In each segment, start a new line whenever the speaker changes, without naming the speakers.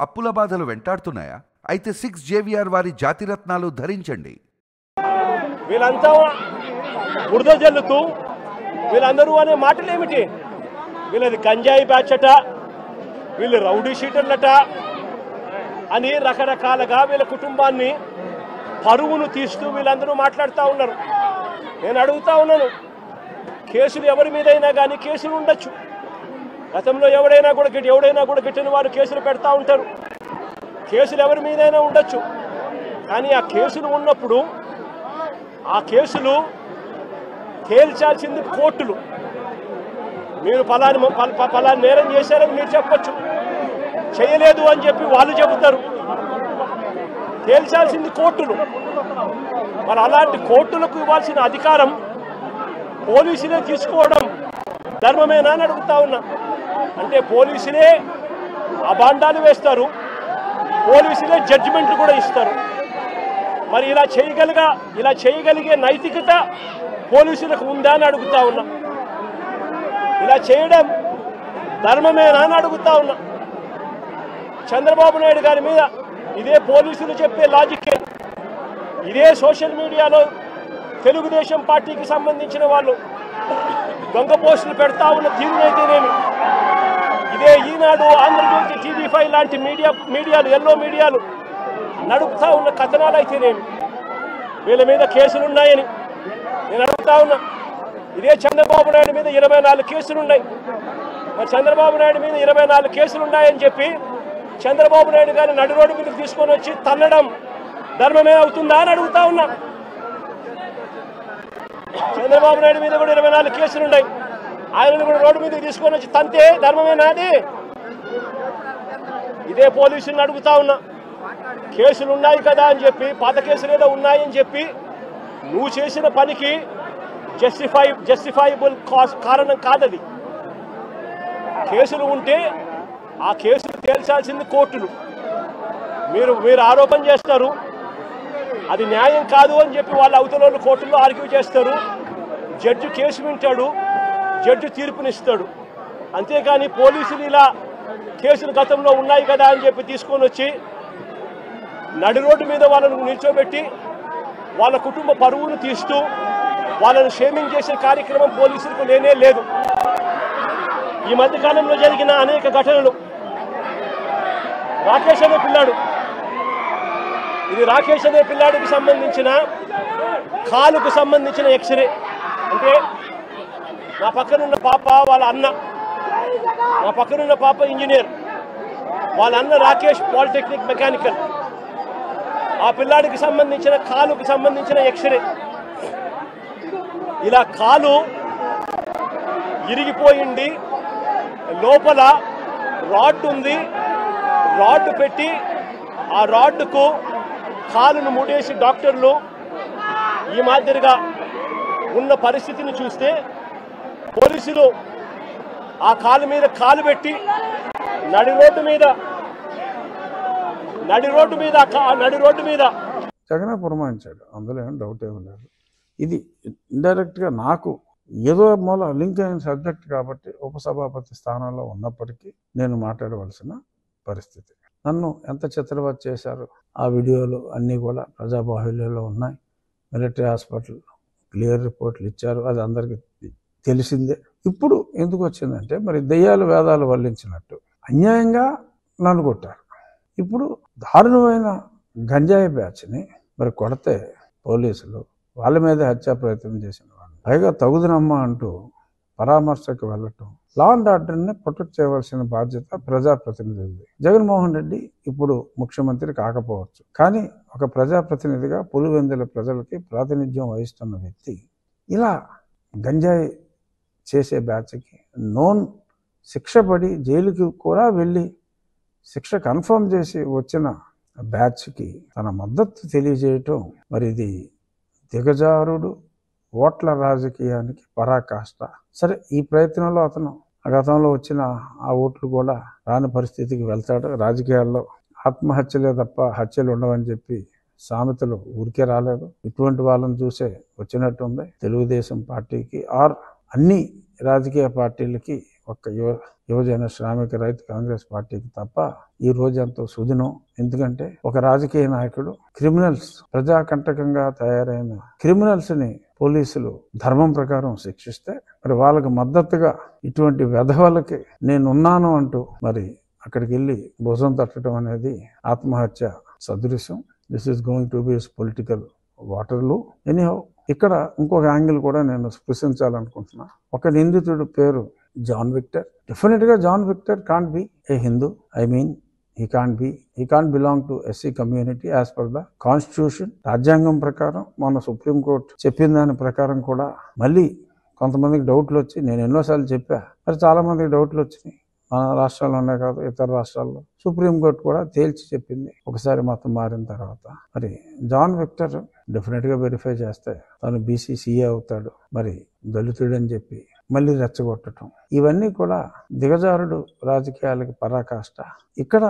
అప్పుల బాధలు వెంటాడుతున్నాయా? అయితే 6 JVR వారి జాతిరత్నాలు ధరించండి.
వీళ్ళంతా బురద జల్లుతూ వీళ్ళందరూ అనే మాటలు ఏమిటి? వీళ్ళది గంజాయి బ్యాచ్ అట, వీళ్ళు రౌడీ షీటర్లట అని రకరకాలుగా వీళ్ళ కుటుంబాన్ని పరువును తీస్తూ వీళ్ళందరూ మాట్లాడుతూ ఉన్నారు. నేను అడుగుతా ఉన్నాను, కేసులు ఎవరి మీదైనా కానీ కేసులు ఉండొచ్చు. గతంలో ఎవడైనా కూడా గిట్టిన వారు కేసులు పెడతా ఉంటారు. కేసులు ఎవరి మీదైనా ఉండొచ్చు. కానీ ఆ కేసులు ఉన్నప్పుడు ఆ కేసులు తేల్చాల్సింది కోర్టులు. మీరు పలాని నేరం చేశారని మీరు చెప్పచ్చు, చేయలేదు అని చెప్పి వాళ్ళు చెబుతారు. తేల్చాల్సింది కోర్టులు. మరి అలాంటి కోర్టులకు ఇవ్వాల్సిన అధికారం పోలీసులే తీసుకోవడం ధర్మమేనా అని అడుగుతా ఉన్నా. అంటే పోలీసులే అబాండాలు వేస్తారు, పోలీసులే జడ్జిమెంట్లు కూడా ఇస్తారు. మరి ఇలా చేయగలిగే నైతికత పోలీసులకు ఉందా అని అడుగుతా ఉన్నా. ఇలా చేయడం ధర్మమేనా అని అడుగుతా ఉన్నా. చంద్రబాబు నాయుడు గారి మీద ఇదే పోలీసులు చెప్పే లాజిక్కే, ఇదే సోషల్ మీడియాలో తెలుగుదేశం పార్టీకి సంబంధించిన వాళ్ళు దొంగ పోస్టులు పెడతా ఉన్న తీరునైతేనేమి, ఇదే ఈనాడు, ఆంధ్రజ్యోతి, TV5 లాంటి మీడియాలు ఎల్లో మీడియాలు నడుపుతా ఉన్న కథనాలు అయితేనేమి, వీళ్ళ మీద కేసులున్నాయని నేను అడుగుతా ఉన్నా. ఇదే చంద్రబాబు నాయుడు మీద 24 కేసులున్నాయి. మరి చంద్రబాబు నాయుడు మీద 24 కేసులున్నాయని చెప్పి చంద్రబాబు నాయుడు గారిని నడు రోడ్డు మీదకి తీసుకొని వచ్చి తన్నడం ధర్మమే అవుతుందా అని అడుగుతా ఉన్నా. చంద్రబాబు నాయుడు మీద కూడా 24 కేసులున్నాయి. ఆయనను కూడా రోడ్డు మీదకి తీసుకొని వచ్చి తంతే ధర్మమేనాది? ఇదే పోలీసులను అడుగుతా ఉన్నా. కేసులు ఉన్నాయి కదా అని చెప్పి, పాత కేసులు ఏదో ఉన్నాయని చెప్పి నువ్వు చేసిన పనికి జస్టిఫైబుల్ కారణం కాదది. కేసులు ఉంటే ఆ కేసులు తేల్చాల్సింది కోర్టులు. మీరు ఆరోపణ చేస్తారు, అది న్యాయం కాదు అని చెప్పి వాళ్ళ అవతల కోర్టుల్లో ఆర్గ్యూ చేస్తారు. జడ్జి కేసు వింటాడు, జడ్జి తీర్పునిస్తాడు. అంతేకాని పోలీసులు ఇలా కేసులు గతంలో ఉన్నాయి కదా అని చెప్పి తీసుకొని వచ్చి నడి రోడ్డు మీద వాళ్ళను నిల్చోబెట్టి వాళ్ళ కుటుంబ పరువును తీస్తూ వాళ్ళను షేమింగ్ చేసే కార్యక్రమం పోలీసులకు లేనే లేదు. ఈ మధ్యకాలంలో జరిగిన అనేక ఘటనలు, రాకేష్ అనే పిల్లాడు, ఇది రాకేష్ అనే పిల్లాడికి సంబంధించిన కాలుకు సంబంధించిన ఎక్స్రే. అంటే నా పక్కనున్న పాప వాళ్ళ అన్న, నా పక్కనున్న పాప ఇంజనీర్, వాళ్ళ అన్న రాకేష్ పాలిటెక్నిక్ మెకానికల్. ఆ పిల్లాడికి సంబంధించిన కాలుకు సంబంధించిన ఎక్స్రే. ఇలా కాలు ఇరిగిపోయింది, లోపల రాడ్ ఉంది, రాడ్ పెట్టి ఆ రాడ్కు కాలును ముడేసి డాక్టర్లు ఈ మాదిరిగా ఉన్న పరిస్థితిని చూస్తే పోలీసులు ఆ కాలు మీద కాలు పెట్టి నడి రోడ్డు మీద
జగనే పురమాయించాడు. అందులో ఏం డౌట్ ఏమీ లేదు. ఇది ఇండైరెక్ట్గా నాకు ఏదో మూల లింక్ అయిన సబ్జెక్ట్ కాబట్టి ఉపసభాపతి స్థానంలో ఉన్నప్పటికీ నేను మాట్లాడవలసిన పరిస్థితి. నన్ను ఎంత చిత్రవత చేశారు ఆ వీడియోలు అన్నీ కూడా ప్రజాబాహుల్యంలో ఉన్నాయి. మిలిటరీ హాస్పిటల్ క్లియర్ రిపోర్ట్లు ఇచ్చారు, అది అందరికీ తెలిసిందే. ఇప్పుడు ఎందుకు వచ్చిందంటే, మరి దెయ్యాలు వేదాలు వల్లించినట్టు అన్యాయంగా నన్ను కొట్టారు. ఇప్పుడు దారుణమైన గంజాయి బ్యాచ్ని మరి కొడితే పోలీసులు వాళ్ళ మీద హత్యా ప్రయత్నం చేసిన వాళ్ళు, పైగా తగుదనమ్మా అంటూ పరామర్శకు వెళ్ళటం, లా అండ్ ఆర్డర్ని ప్రొటెక్ట్ చేయవలసిన బాధ్యత ప్రజాప్రతినిధులది. జగన్మోహన్ రెడ్డి ఇప్పుడు ముఖ్యమంత్రి కాకపోవచ్చు, కానీ ఒక ప్రజాప్రతినిధిగా పులివెందుల ప్రజలకి ప్రాతినిధ్యం వహిస్తున్న వ్యక్తి ఇలా గంజాయి చేసే బ్యాచ్కి నోన్ శిక్ష పడి జైలుకి కూడా వెళ్ళి శిక్ష కన్ఫర్మ్ చేసి వచ్చిన బ్యాచ్కి తన మద్దతు తెలియజేయటం, మరి ఇది దిగజారుడు ఓట్ల రాజకీయానికి పరాకాష్ట. సరే, ఈ ప్రయత్నంలో అతను గతంలో వచ్చిన ఆ ఓట్లు కూడా రాని పరిస్థితికి వెళ్తాడు. రాజకీయాల్లో ఆత్మహత్యలే తప్ప హత్యలు ఉండవని చెప్పి సామెతలు ఊరికే రాలేదు. ఇటువంటి వాళ్ళని చూసే వచ్చినట్టుంది తెలుగుదేశం పార్టీకి. అన్ని రాజకీయ పార్టీలకి ఒక్క యువజన శ్రామిక రైతు కాంగ్రెస్ పార్టీకి తప్ప ఈ రోజు ఎంతో సుదినం. ఎందుకంటే ఒక రాజకీయ నాయకుడు క్రిమినల్స్, ప్రజాకంటకంగా తయారైన క్రిమినల్స్ ని పోలీసులు ధర్మం ప్రకారం శిక్షిస్తే మరి వాళ్ళకి మద్దతుగా ఇటువంటి వెధవలకి నేనున్నాను అంటూ మరి అక్కడికి వెళ్ళి భుజం తట్టడం అనేది ఆత్మహత్య సదృశ్యం. This is going to be political వాటర్లు. ఎనీహౌ ఇక్కడ ఇంకొక యాంగిల్ కూడా నేను స్పృశించాలనుకుంటున్నా. ఒక నిందితుడు పేరు జాన్ విక్టర్. డెఫినెట్ గా John Victor can't be a Hindu. I mean he can't belong to SC community as per the constitution. రాజ్యాంగం ప్రకారం మన సుప్రీంకోర్టు చెప్పిన దాని ప్రకారం కూడా మళ్ళీ కొంతమందికి డౌట్లు వచ్చి, నేను ఎన్నోసార్లు చెప్పా, మరి చాలా మందికి డౌట్లు వచ్చినాయి. మన రాష్ట్రాల్లోనే కాదు ఇతర రాష్ట్రాల్లో సుప్రీంకోర్టు కూడా తేల్చి చెప్పింది ఒకసారి మతం మారిన తర్వాత. మరి జాన్ విక్టర్ డెఫినెట్ గా వెరిఫై చేస్తే తను BCCA అవుతాడు, మరి దళితుడు అని చెప్పి మళ్ళీ రెచ్చగొట్టడం, ఇవన్నీ కూడా దిగజారుడు రాజకీయాలకి పరాకాష్ట. ఇక్కడ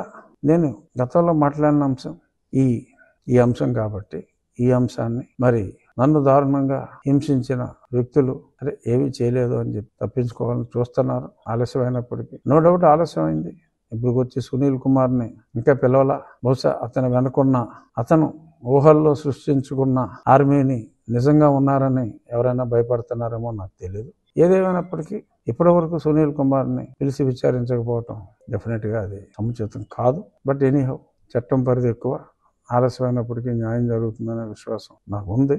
నేను గతంలో మాట్లాడిన అంశం ఈ అంశం కాబట్టి ఈ అంశాన్ని మరి నన్ను దారుణంగా హింసించిన వ్యక్తులు అరే ఏమీ చేయలేదు అని చెప్పి తప్పించుకోవాలని చూస్తున్నారు. ఆలస్యమైనప్పటికీ నో డౌట్ ఆలస్యమైంది. ఇప్పుడు వచ్చి సునీల్ కుమార్ని ఇంకా పిలవలా. బహుశా అతను వెనుకున్న, అతను ఊహల్లో సృష్టించుకున్న ఆర్మీని నిజంగా ఉన్నారని ఎవరైనా భయపడుతున్నారేమో నాకు తెలియదు. ఏదేమైనప్పటికీ ఇప్పటి వరకు సునీల్ కుమార్ని పిలిచి విచారించకపోవటం డెఫినెట్ గా అది సముచితం కాదు. బట్ ఎనీహౌ చట్టం పరిధి ఎక్కువ. ఆలస్యమైనప్పటికీ న్యాయం జరుగుతుందనే విశ్వాసం నాకు ఉంది.